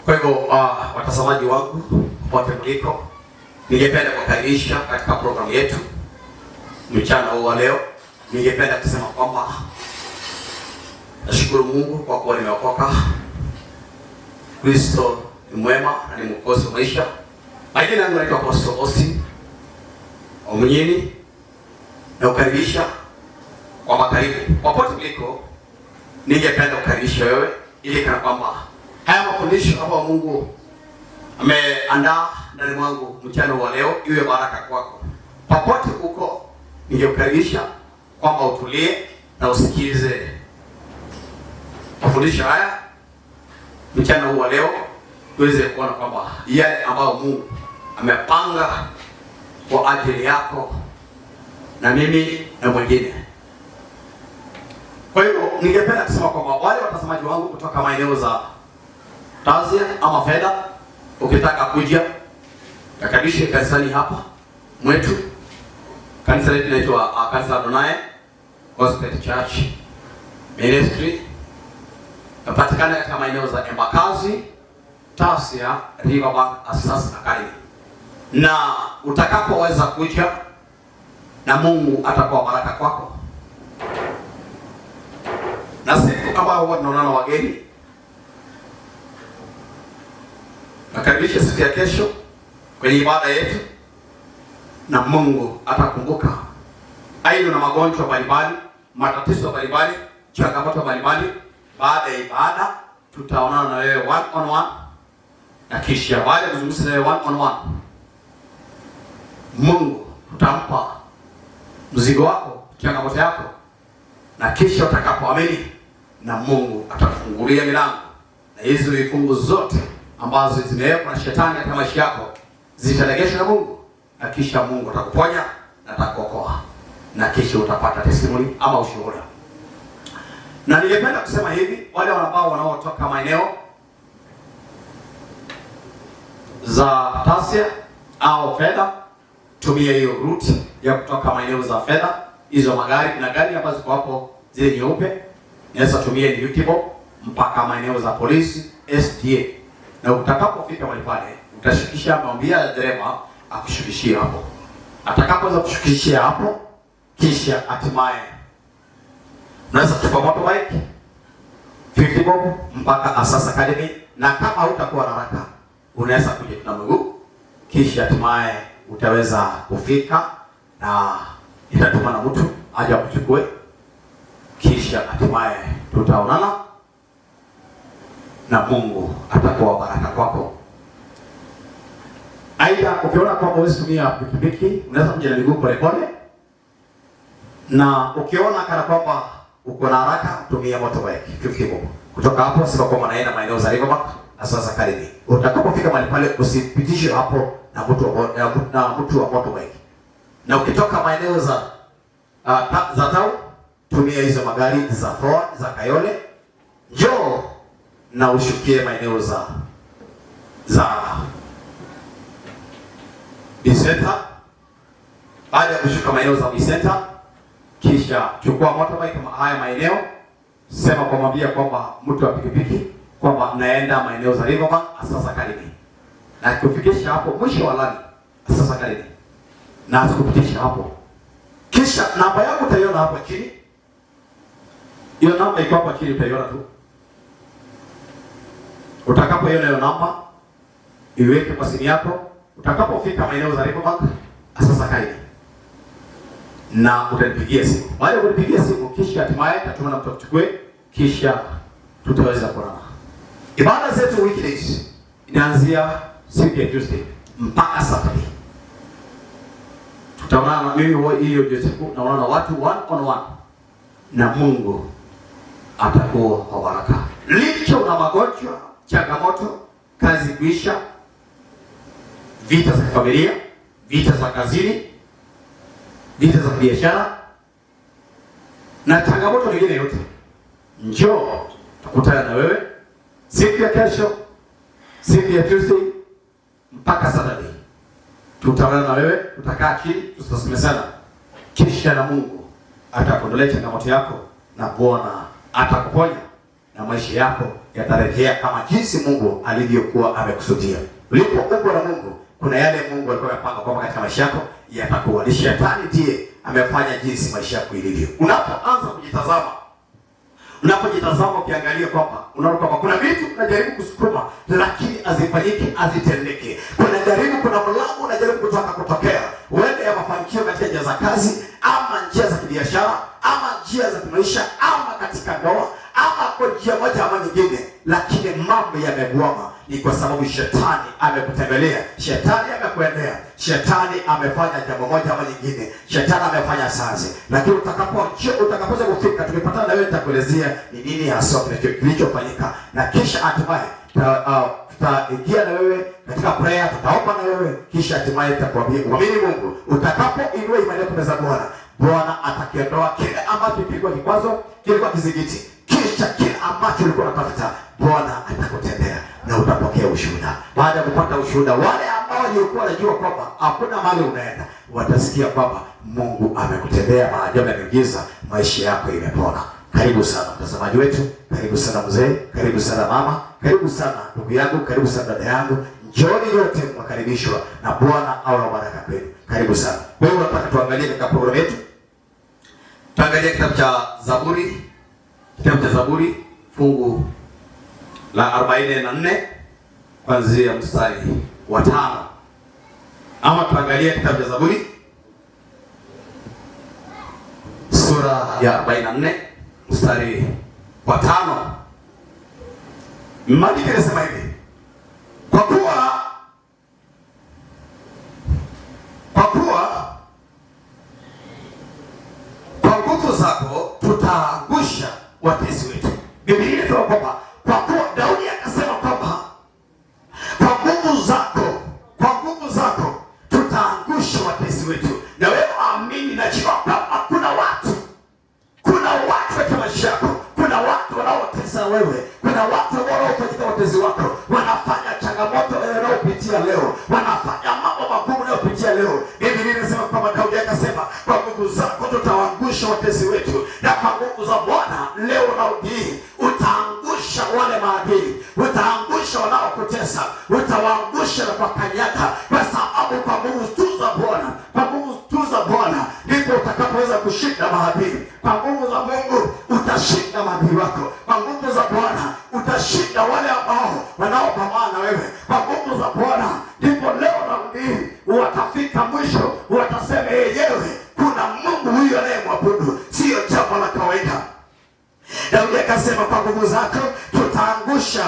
Kwa hivyo watazamaji wangu wote mliko, ningependa kukaribisha katika programu yetu mchana huu wa leo. Ningependa kusema kwamba nashukuru Mungu kwa kuwa nimeokoka. Kristo ni mwema na ni mwokozi wa maisha. Majina yangu naitwa Apostle Austin Omunyini, na ukaribisha kwa karibu popote mliko. Ningependa kukaribisha wewe ili kana kwamba haya mafundisho ambayo Mungu ameandaa ndani mwangu mchana wa leo iwe baraka kwako. Popote uko, ningekukaribisha kwamba utulie na usikilize mafundisho haya mchana huu wa leo, uweze kuona kwamba yale ambayo Mungu amepanga kwa ajili yako na mimi na mwingine. Kwa hivyo ningependa kusema kwamba wale watazamaji wangu kutoka maeneo za Tazia ama Fedha, ukitaka kuja nakaribisha kanisani hapa mwetu. Kanisa letu linaitwa Kanisa la Adonai Gospel Church Ministry. Napatikana katika maeneo za Embakazi, Tazia, Riverbank, Asasi na Karimi. Na utakapoweza kuja, na Mungu atakuwa baraka kwako. Na siku ambayo huwa tunaonana wageni, nakaribisha siku ya kesho kwenye ibada yetu, na Mungu atakumbuka aidha na magonjwa mbalimbali, matatizo mbalimbali, changamoto mbalimbali. Baada ya ibada tutaonana na wewe one on one, na kisha baada ya kuzungumza na wewe one on one, Mungu utampa mzigo wako, changamoto yako, na kisha utakapoamini na Mungu atakufungulia milango, na hizo vifungu zote ambazo zimewekwa na shetani katika maisha yako zitalegeshwa na Mungu, na kisha Mungu atakuponya na atakuokoa, na kisha utapata testimony ama ushuhuda. Na ningependa kusema hivi, wale ambao wanaotoka maeneo za Tazia au Fedha, tumia hiyo route ya kutoka maeneo za Fedha. Hizo magari na gari ambazo ziko hapo zile nyeupe, naweza tumia ni YouTube mpaka maeneo za polisi SDA, na utakapofika mahali pale utashukisha, mwambia dereva akushukishie hapo. Atakapoweza kushukishia hapo, kisha hatimaye unaweza kuchukua motorbike 50 bob mpaka Asasi Academy, na kama hutakuwa na haraka unaweza kuja na mguu, kisha hatimaye utaweza kufika na itatuma na mtu aje akuchukue, kisha hatimaye tutaonana na Mungu atakuwa baraka kwako. Aidha, ukiona kwamba huwezi tumia pikipiki, unaweza kuja na miguu polepole, na ukiona kana kwamba uko na haraka, tumia motorbike 50 bob. Kutoka hapo sio kwamba naenda maeneo za Riverbank na sasa karibu. Utakapofika mahali pale usipitishwe hapo na mtu wa motorbike. Na ukitoka maeneo za town, tumia hizo magari za Ford, za Kayole, njoo na ushukie maeneo za Bisenta. Baada ya kushuka maeneo za Bisenta, kisha chukua motorbike haya maeneo, sema kwa mwambia kwamba mtu wa pikipiki kwamba naenda maeneo za Riverbank, Asasi Academy, na kufikisha hapo mwisho wa lami Asasi Academy, na asikupitisha hapo. Kisha namba yako utaiona hapo chini. Hiyo namba iko hapo chini, utaiona tu. Utakapoiona hiyo namba, iweke kwa simu yako. Utakapofika maeneo za Riverbank, Asasi Academy, na utanipigia simu. Baada ya kunipigia simu, kisha hatimaye tatuma na mtu akuchukue, kisha tutaweza kuonana. Ibada zetu weekdays inaanzia siku ya Tuesday mpaka Saturday. Tutaonana na mimi hiyo ndio siku naonana watu one on one, na Mungu atakuwa kwa baraka. Licho na magonjwa, changamoto, kazi kuisha, vita za familia, vita za kazini, vita za biashara na changamoto nyingine yote, njoo tukutane na wewe siku ya kesho, siku ya Tuesday mpaka Saturday. Tutaonana na wewe, tutakaa chini, tutasemezana, kisha na Mungu atakuondolea changamoto yako, na Bwana atakuponya, na maisha yako yatarejea kama jinsi Mungu alivyokuwa amekusudia. Ulipoumbwa na Mungu, kuna yale Mungu alikuwa amepanga kwamba katika maisha yako yatakuwa. Ni Shetani ndiye amefanya jinsi maisha yako ilivyo. Unapoanza kujitazama, unapojitazama ukiangalia kwamba unaona kwamba kuna vitu unajaribu kusukuma lakini hazifanyiki, hazitendeke. Kuna mlango unajaribu kutokea. Uende ya mafanikio katika njia za kazi, ama njia za kibiashara, ama njia za kimaisha, ama katika ndoa, ama kwa njia moja ama nyingine, lakini mambo yamegwama. Ni kwa sababu Shetani amekutembelea, Shetani amekuendea, Shetani amefanya jambo moja ama nyingine, Shetani amefanya sazi. Lakini utakapoza kufika, tukipatana na wewe nitakuelezea ni nini hasa kilichofanyika, na kisha hatimaye tutaingia na wewe katika prayer, tutaomba na wewe, kisha hatimaye tutakwambia uamini Mungu. Utakapoinua imani yako mbele za Bwana, Bwana atakiondoa kile ambacho kilikuwa kikwazo, kilikuwa kizingiti, kisha kile ambacho ulikuwa unatafuta Bwana atakutendea na utapokea ushuhuda. Baada ya kupata ushuhuda, wale ambao walikuwa wanajua kwamba hakuna mahali unaenda, watasikia kwamba Mungu amekutendea maajabu na miujiza, maisha yako imepona. Karibu sana mtazamaji wetu, karibu sana mzee, karibu sana mama, karibu sana ndugu yangu, karibu sana dada yangu. Njooni yote mwakaribishwa na Bwana awe na baraka kwenu. Karibu sana. Wewe unataka tuangalie katika programu yetu. Tuangalie kitabu cha Zaburi. Kitabu cha Zaburi fungu la 44 kuanzia mstari wa 5. Ama tuangalie kitabu cha Zaburi sura ya 44 mstari wa 5. Maandiko yanasema hivi: Kwa kuwa kwa nguvu zako tutaangusha watesi wetu. Biblia inasema kwamba kwa kuwa, Daudi akasema kwamba kwa nguvu zako tutaangusha watesi wetu. Na wewe amini na jua kwamba kuna watu katika maisha yako, kuna watu wanaotesa wewe, kuna watu wanaofanyika watesi wako, wanafanya changamoto unayopitia leo, wanafanya mambo magumu unayopitia leo. Biblia inasema kwamba Daudi akasema kwa nguvu zako tutawaangusha watesi wetu. Na kwa nguvu za Bwana leo Daudi utaangusha wale maadui, utaangusha wanaokutesa, utawaangusha na kwa kanyaga, kwa sababu kwa nguvu tu za Bwana, kwa nguvu tu za Bwana ndipo utakapoweza kushinda maadui. Kwa nguvu za Mungu utashinda maadui wako. Kwa nguvu za Bwana utashinda wale ambao wanaopambana na wewe. Kwa nguvu za Bwana ndipo leo Daudi watafika mwisho, watasema yenyewe kuna Mungu huyu anayemwabudu, sio jambo la kawaida. Daudi akasema kwa nguvu zako tutaangusha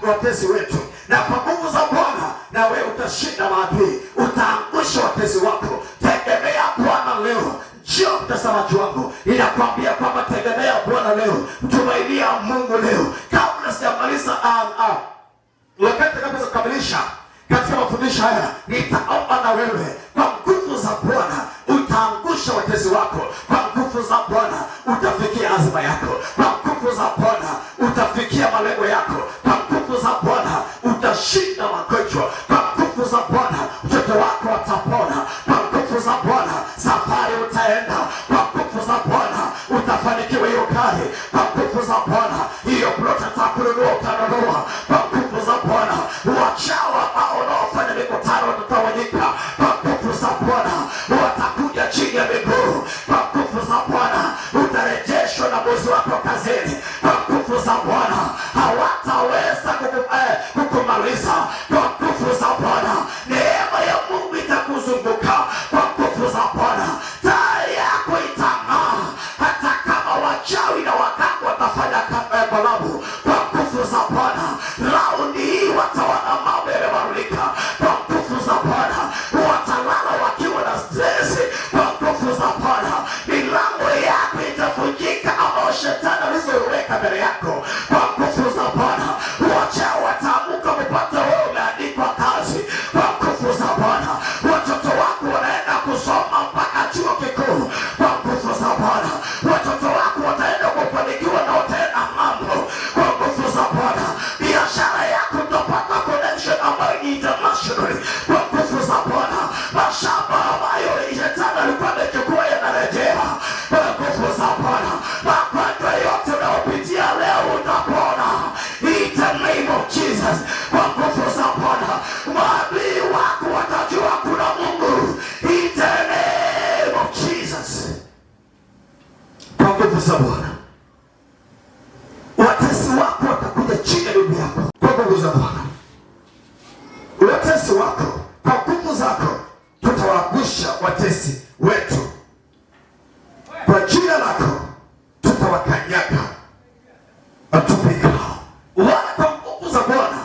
watesi wetu. Na kwa nguvu za Bwana na wewe utashinda maadui, utaangusha watesi wako. Tegemea Bwana leo. Njoo mtazamaji wangu, ninakwambia kwamba tegemea Bwana leo, mtumainia Mungu leo. Kabla sijamaliza wakati kabla kukamilisha katika mafundisho haya, nitaomba na wewe. Kwa nguvu za Bwana utaangusha watesi wako. Kwa nguvu za Bwana utafikia azma yako. Kwa nguvu za Bwana utafikia malengo yako. Kwa nguvu za Bwana utashinda magonjwa. Kwa nguvu za Bwana mtoto wako atapona. Kwa nguvu za Bwana safari utaenda. Kwa nguvu za Bwana utafanikiwa hiyo kazi. Kwa nguvu za Bwana hiyo plot utakununua, utanunua. Kwa nguvu za Bwana wachawa ambao wanaofanya mikutano watatawanyika. Kwa nguvu za Bwana watakuja chini ya miguu. Kwa nguvu za Bwana utarejeshwa na bosi wako kazini. Kwa nguvu za Bwana hawataweza kukumaliza. Kwa nguvu za Bwana neema ya Mungu itakuzunguka. Kwa nguvu za Bwana taa yako itang'aa, hata kama wachawi na waganga watafanya balabu. Kwa nguvu za Bwana raundi hii wataona mambo yamebadilika. Kwa nguvu za Bwana watalala wakiwa na stress. Kwa nguvu za Bwana milango yako itavunjika ambao shetani alizoweka mbele yako. Kwa nguvu za Bwana wachawi wataamuka kupata wewe umeandikwa kazi. Kwa nguvu za Bwana watoto wako wanaenda kusoma mpaka chuo kikuu. Kwa nguvu za Bwana watoto wako wataenda kufanikiwa na wataenda mambo. Kwa nguvu za Bwana. Watesi wako watakuja chini ya miguu yako kwa nguvu za Bwana. Watesi wako kwa nguvu zako tutawaangusha watesi wetu. Kwa jina lako tutawakanyaga watupingao. Wala kwa nguvu za Bwana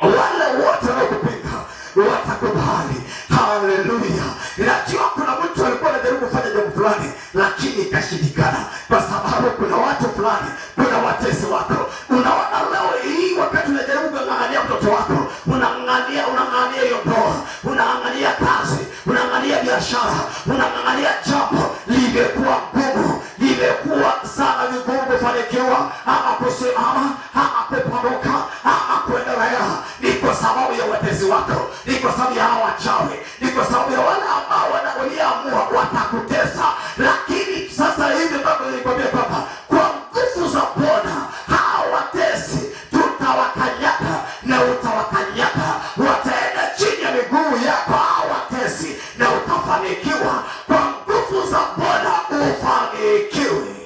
wale wote wanaokupinga watakubali. Haleluya. Ninajua kuna mtu alikuwa anajaribu kufanya jambo fulani lakini ikashindikana, kwa sababu kuna watu fulani, kuna watesi wako. Unaona leo hii wakati unajaribu kung'ang'ania mtoto wako, unang'ang'ania hiyo ndoa, unang'ang'ania kazi, unang'ang'ania biashara, unang'ang'ania jambo, limekuwa ngumu, limekuwa sana vigumu kufanikiwa ama kusimama ama kupanuka ama kuendelea. Ni kwa sababu ya watesi wako, ni kwa sababu ya hawa wachawi, ni kwa sababu ya wale ambao waliamua watakutesa. Lakini sasa hivi baba nilikwambia kwamba kwa nguvu za Bwana hawa watesi tutawakanyaga na utawakanyaga. Wataenda chini ya miguu yako hawa watesi na utafanikiwa. Kwa nguvu za Bwana ufanikiwe.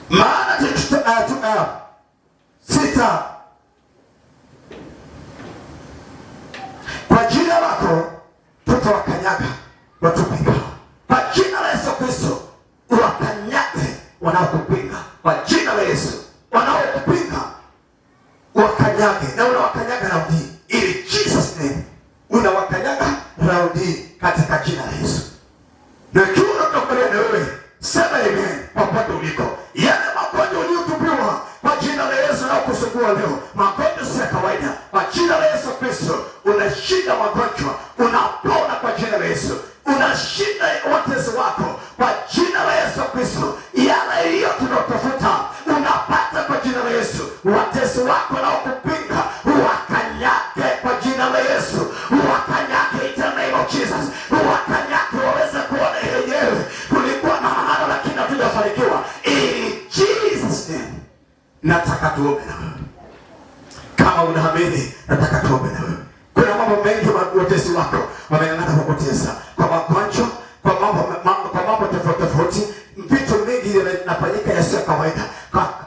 Maana sita, kwa jina lako tutawakanyaga watupinga. Kwa jina la Yesu Kristo wakanyage wanaokupinga. Kwa jina la Yesu wanaokupinga wakanyage, na unawakanyaga raundi ili Jesus name. Unawakanyaga raundi katika jina la Yesu. Na kiu unatokelea na wewe sema amen popote uliko. Yale magonjwa uliyotupiwa kwa jina la Yesu na kusumbua leo, magonjwa si ya kawaida. Kwa jina la Yesu Kristo unashinda magonjwa, unapona kwa jina la Yesu. Unashinda watesi wako kwa jina la Yesu Kristo. Yale hiyo tunayotafuta unapata kwa jina la Yesu. Watesi wako na kupinga wakanyage kwa jina la Yesu. Wakanyage in the name of Jesus. Wakanyage waweze kuona yenyewe kulikuwa na mahali lakini hatujafanikiwa. In Jesus name. Nataka tuombe na wewe. Kama unaamini nataka tuombe na wewe. Kuna mambo mengi watesi wako wameng'ang'ana kukutesa, kwa magonjwa, kwa mambo tofauti. Vitu mingi vinafanyika yasiyo kawaida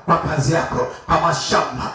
kwa kazi yako, kwa mashamba,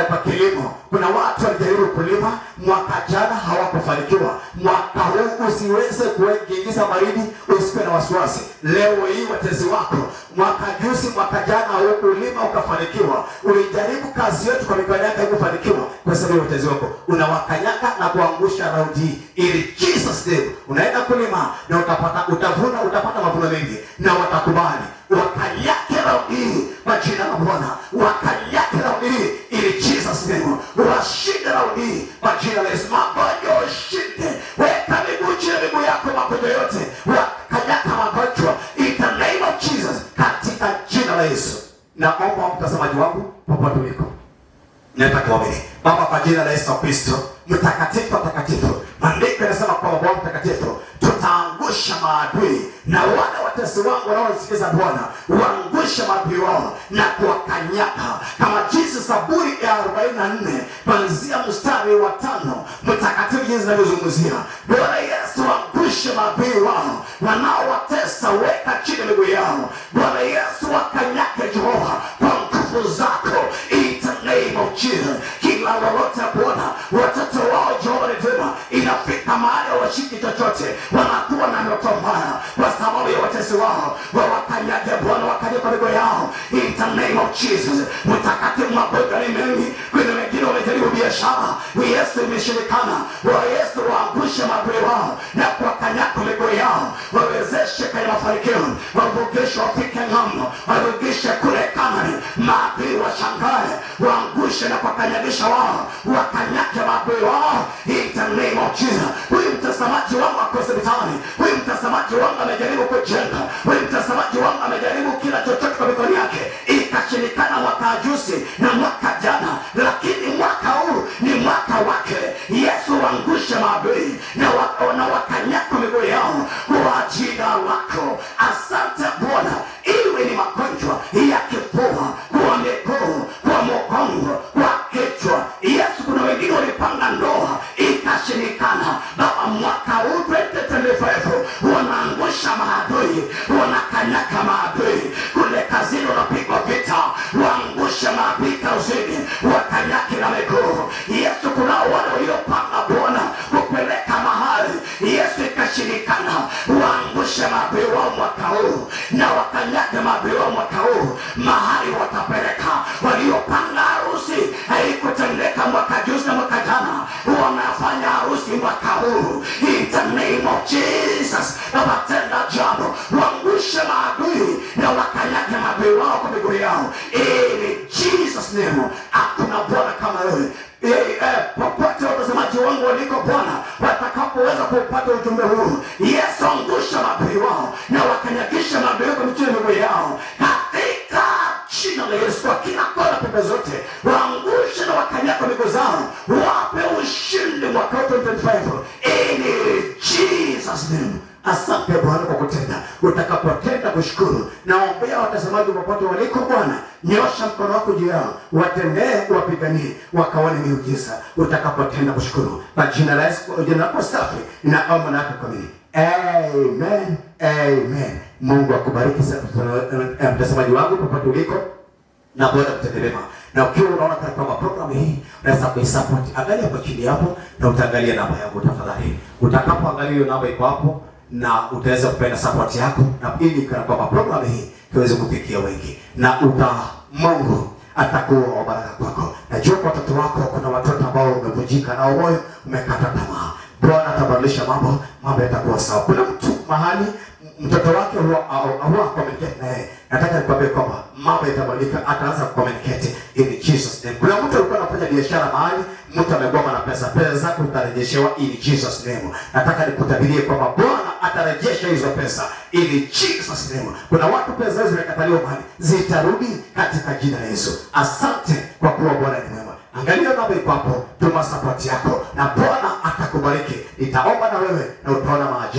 kwa kilimo. Kuna watu walijaribu kulima mwaka jana hawakufanikiwa. Mwaka huu usiweze kuingiza baridi, usiwe na wasiwasi. Leo hii watesi wako, mwaka juzi, mwaka jana ulima ukafanikiwa. Ulijaribu kazi yetu kwa mikono yako haikufanikiwa, kwa sababu watesi wako unawakanyaga na kuangusha raundi ili Jesus name. Unaenda kulima na utapata mavuno mengi na watakubali. Wakanyage raundi kwa jina la Bwana. Wakanyage raundi ili Jesus name. Washinde raundi kwa jina la Yesu. Magonjwa ushinde. Weka miguu chini ya miguu yako, magonjwa yote wakanyaga magonjwa in the name of Jesus, katika jina la Yesu. Naomba mtazamaji wangu popote uliko, nataka kuamini Baba kwa jina la Yesu Kristo mtakatifu mtakatifu. Maandiko yanasema kwamba Bwana mtakatifu tutaangusha maadui, na wale watesi wangu wanaosikiza Bwana waangusha maadui wao na kuwakanyaga, kama jinsi Zaburi ya 44 kuanzia mstari wa 5 mtakatifu jinsi anavyozungumzia. Bwana Yesu waangushe maadui wao wanaowatesa, weka chini miguu yao. Bwana Yesu wakanyage Jehova kwa nguvu zako in the name of Jesus. Kila lolote Bwana watoto wao Jehova rehema inafika mahali hawashiki chochote, wanakuwa na ndoto mbaya kwa sababu ya watesi wao. Wakanyage Bwana, wakanyage kwa miguu yao in the name of Jesus. Mtakatifu magonjwa ni mengi, kuna wengine wamejaribu biashara, Yesu imeshindikana. Yesu waangushe maadui wao na kuwakanyaga kwa miguu yao. Wawezeshe kwenye mafanikio, wavukishe wafike ng'ambo, wavukishe kule Kanaani. Maadui washangae, waangushe na kuwakanyagisha wao, wakanyage maadui wao in the name of Jesus. Huyu mtazamaji wangu ako hospitali, huyu mtazamaji wangu amejaribu kujenga, huyu mtazamaji wangu amejaribu kila chochote kwa mikono yake, ikashindikana mwaka juzi na mwaka jana, lakini mwaka huu ni mwaka wake. Yesu waangushe maadui na wakanyaga miguu yao kwa jina lako. Asante Bwana, iwe ni magonjwa ya kifua, kwa miguu, kwa mgongo, kwa kichwa. Yesu, kuna wengine walipanga ndoa ikashindikana. Baba, mwaka huu maadui, wanakanyaga maadui. Kule kazini unapigwa vita, waangushe maadui kazini, wakanyage na miguu. Yesu, kuna wale waliopanga Bwana kupeleka mahali, Yesu ikashirikana, waangushe maadui wao mwaka huu na wakanyage maadui wao mwaka huu. Mahali watapeleka waliopanga harusi haikutendeka mwaka juzi na mwaka jana, wanafanya harusi mwaka huu. In the name of Jesus, na watenda jambo, waangushe maadui na wakanyage maadui wao kwa miguu yao. In Jesus name. Hakuna Bwana kama wewe. Popote watazamaji wangu waliko Bwana, watakapoweza kupata ujumbe huu, Yesu angusha maadui wao na wakanyagisha maadui kwa miguu yao katika jina la Yesu. Kwa kila kona, pembe zote, waangushe na wakanyaga miguu zao, wape ushindi mwaka 2025 in Jesus name. Asante Bwana kwa kutenda. Utakapotenda kushukuru. Naombea watazamaji popote waliko Bwana, nyosha mkono wako juu yao, watendee, wapiganie, wakaone miujiza. Utakapotenda kushukuru. Kwa jina la Yesu, jina lako safi na omba na kuamini. Amen. Amen. Mungu akubariki sana mtazamaji wangu popote uliko, na Bwana kutendelema. Na ukiwa unaona kama program hii unaweza kuisupport, angalia hapo chini hapo na utaangalia namba yangu tafadhali. Utakapoangalia hiyo namba iko hapo, na utaweza kupenda support yako, na ili kana kwamba program hii iweze kufikia wengi, na Mungu atakuwa baraka kwako. Najua kwa watoto wako kuna watoto ambao umevunjika na moyo, umekata tamaa. Bwana atabadilisha mambo yatakuwa sawa. Kuna mtu mahali mtoto wake huwa communicate naye, nataka nikwambie kwamba mambo yatabadilika, ataanza communicate in Jesus name. Kuna mtu alikuwa anafanya biashara mahali, mtu amegoma na pesa zako utarejeshewa in Jesus name. Nataka nikutabirie kwamba Bwana atarejesha hizo pesa in Jesus name. Kuna watu pesa zao zimekataliwa mahali, zitarudi katika jina la Yesu. Asante kwa kuwa Bwana ni mwema. Angalia namba iko hapo, tuma support yako na Bwana atakubariki. Nitaomba na wewe na utaona maajabu.